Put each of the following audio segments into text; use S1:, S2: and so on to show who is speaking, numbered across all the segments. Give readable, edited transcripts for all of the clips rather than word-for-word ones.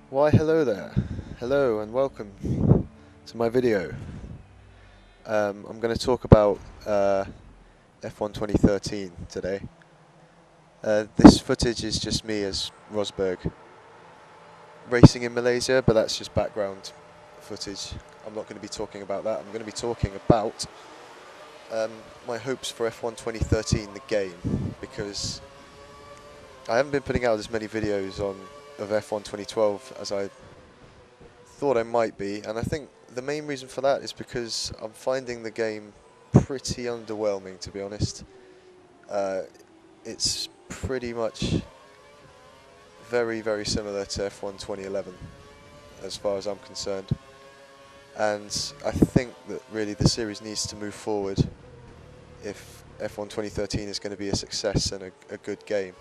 S1: Why hello there, hello and welcome to my video. I'm going to talk about F1 2013 today. This footage is just me as Rosberg racing in Malaysia, but that's just background footage. I'm not going to be talking about that. I'm going to be talking about my hopes for F1 2013, the game, because I haven't been putting out as many videos of F1 2012 as I thought I might be, and I think the main reason for that is because I'm finding the game pretty underwhelming, to be honest. It's pretty much very similar to F1 2011 as far as I'm concerned, and I think that really the series needs to move forward if F1 2013 is going to be a success and a good game.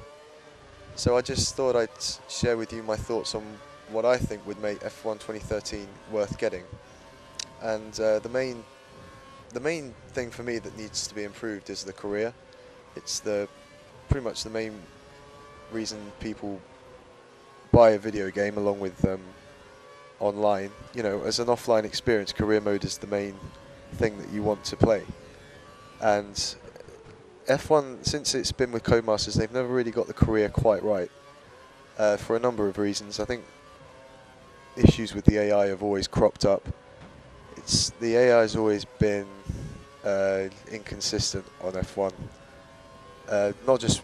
S1: So I just thought I'd share with you my thoughts on what I think would make F1 2013 worth getting. And the main thing for me that needs to be improved is the career. It's pretty much the main reason people buy a video game along with online. You know, as an offline experience, career mode is the main thing that you want to play. And F1, since it's been with Codemasters, they've never really got the career quite right for a number of reasons. I think issues with the AI have always cropped up. The AI has always been inconsistent on F1. Not just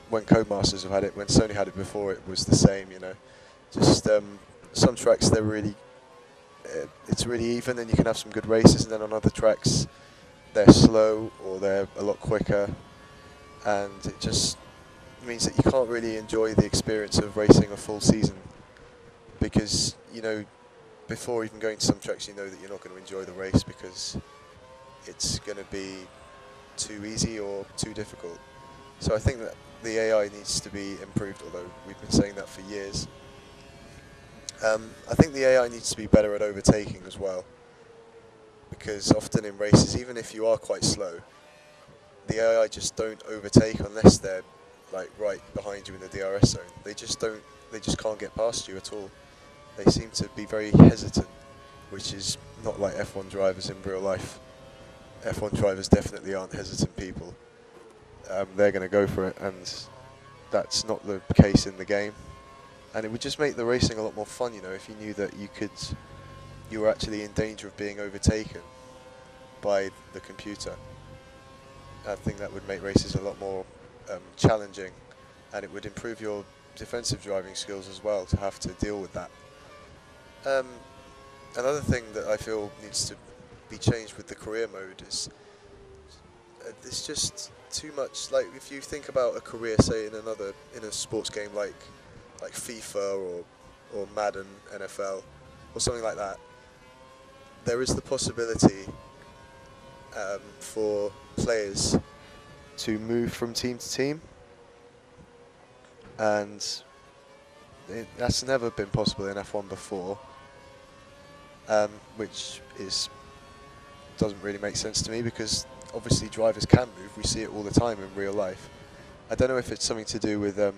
S1: when Codemasters have had it, when Sony had it before, it was the same. You know, just some tracks it's really even, and you can have some good races, and then on other tracks they're slow or they're a lot quicker, and it just means that you can't really enjoy the experience of racing a full season. Because, you know, before even going to some tracks, you know that you're not going to enjoy the race because it's going to be too easy or too difficult. So I think that the AI needs to be improved, although we've been saying that for years. I think the AI needs to be better at overtaking as well, because often in races, even if you are quite slow, the AI just don't overtake unless they're like right behind you in the DRS zone. They just can't get past you at all. They seem to be very hesitant, which is not like F1 drivers in real life. F1 drivers definitely aren't hesitant people. They're going to go for it, and that's not the case in the game. And it would just make the racing a lot more fun, you know, if you knew that you were actually in danger of being overtaken by the computer. I think that would make races a lot more challenging, and it would improve your defensive driving skills as well to have to deal with that. Another thing that I feel needs to be changed with the career mode is there's just too much. Like, if you think about a career, say in a sports game like FIFA or Madden NFL or something like that, there is the possibility for players to move from team to team, and that's never been possible in F1 before, which doesn't really make sense to me, because obviously drivers can move. We see it all the time in real life. I don't know if it's something to do with the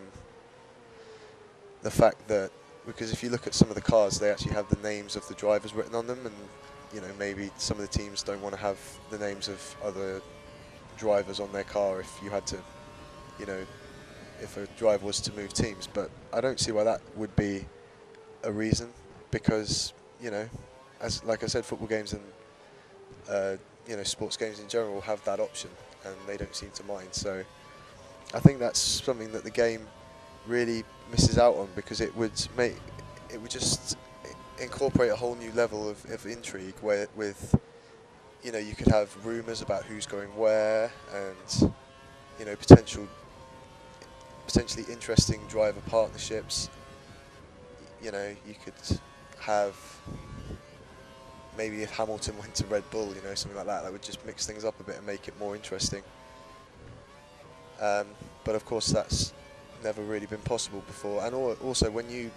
S1: fact that, because if you look at some of the cars, they actually have the names of the drivers written on them, and you know, maybe some of the teams don't want to have the names of other drivers on their car if you had to, you know, if a driver was to move teams. But I don't see why that would be a reason, because, you know, as like I said, football games and you know, sports games in general have that option, and they don't seem to mind. So I think that's something that the game really misses out on, because it would just incorporate a whole new level of intrigue, where with, you know, you could have rumours about who's going where, and, you know, potentially interesting driver partnerships. You know, you could have, maybe if Hamilton went to Red Bull, you know, something like that, that would just mix things up a bit and make it more interesting. But of course that's never really been possible before. And also, when you,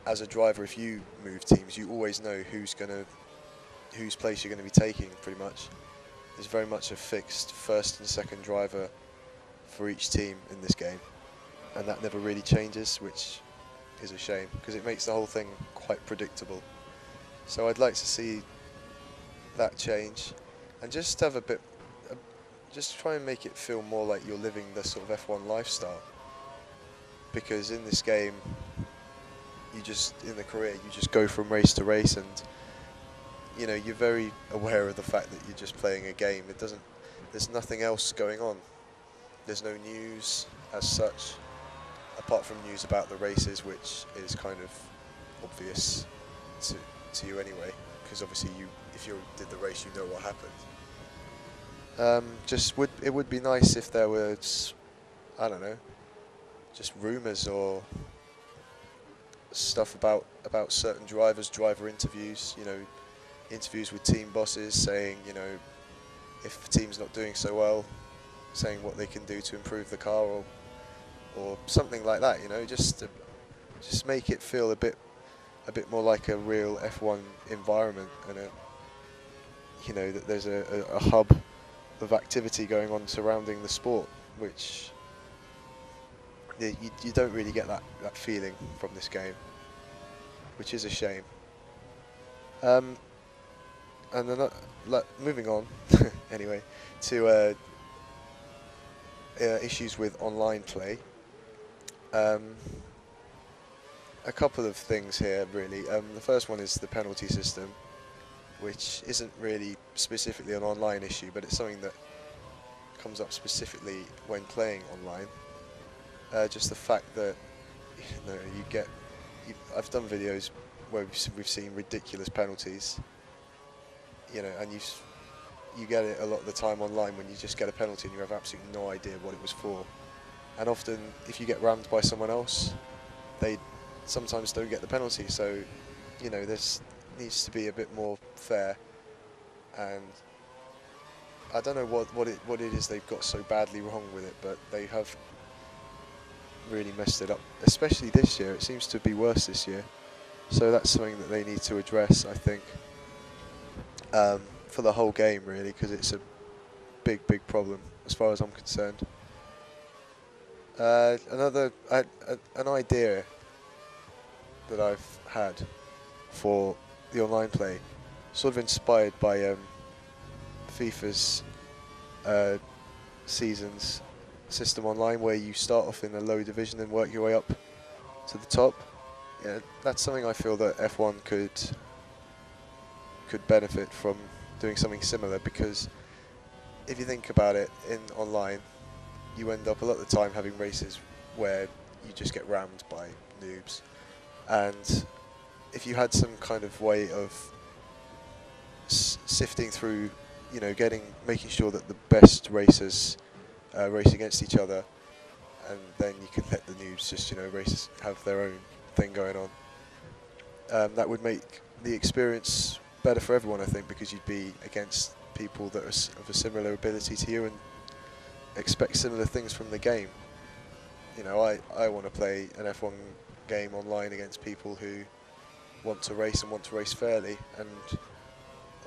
S1: as a driver, if you move teams, you always know whose place you're going to be taking, pretty much. There's very much a fixed first and second driver for each team in this game, and that never really changes, which is a shame, because it makes the whole thing quite predictable. So I'd like to see that change, and just have just try and make it feel more like you're living the sort of F1 lifestyle. Because in this game, in the career, you just go from race to race, and you're very aware of the fact that you're just playing a game. There's nothing else going on. There's no news as such, apart from news about the races, which is kind of obvious to you anyway, because obviously if you did the race, you know what happened. It would be nice if there was, I don't know, just rumours or stuff about certain drivers, driver interviews, interviews with team bosses saying, if the team's not doing so well, saying what they can do to improve the car, or something like that, just make it feel a bit more like a real F1 environment, and that there's a hub of activity going on surrounding the sport, which you don't really get that feeling from this game, which is a shame. And then moving on, anyway, to issues with online play. A couple of things here, really. The first one is the penalty system, which isn't really specifically an online issue, but it's something that comes up specifically when playing online. Just the fact that I've done videos where we've seen ridiculous penalties, and you get it a lot of the time online when you just get a penalty and you have absolutely no idea what it was for. And often, if you get rammed by someone else, they sometimes don't get the penalty. So, this needs to be a bit more fair. And I don't know what it is they've got so badly wrong with it, but they have really messed it up. Especially this year, it seems to be worse this year. So that's something that they need to address, I think, for the whole game, really, because it's a big problem as far as I'm concerned. An idea that I've had for the online play, sort of inspired by FIFA's seasons system online, where you start off in a low division and work your way up to the top. Yeah, that's something I feel that F1 could benefit from doing something similar, because if you think about it, in online, you end up a lot of the time having races where you just get rammed by noobs. And if you had some kind of way of sifting through, making sure that the best racers race against each other, and then you can let the noobs just, have their own thing going on. That would make the experience better for everyone, I think, because you'd be against people that are of a similar ability to you and expect similar things from the game. I want to play an F1 game online against people who want to race and want to race fairly and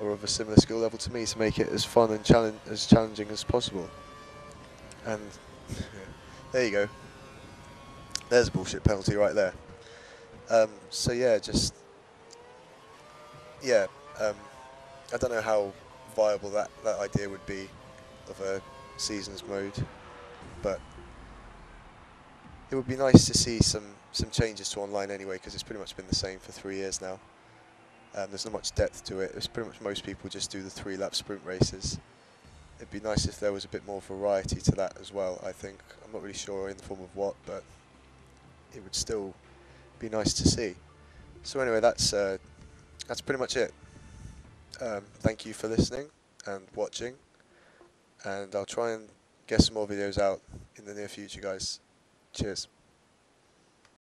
S1: are of a similar skill level to me, to make it as fun and challenging as possible. And there you go. There's a bullshit penalty right there. So yeah, I don't know how viable that idea would be of a seasons mode, but it would be nice to see some changes to online anyway, because it's pretty much been the same for 3 years now. There's not much depth to it. It's pretty much most people just do the 3-lap sprint races. It'd be nice if there was a bit more variety to that as well, I think. I'm not really sure in the form of what, but it would still be nice to see. So anyway, that's pretty much it. Thank you for listening and watching, and I'll try and get some more videos out in the near future, guys. Cheers.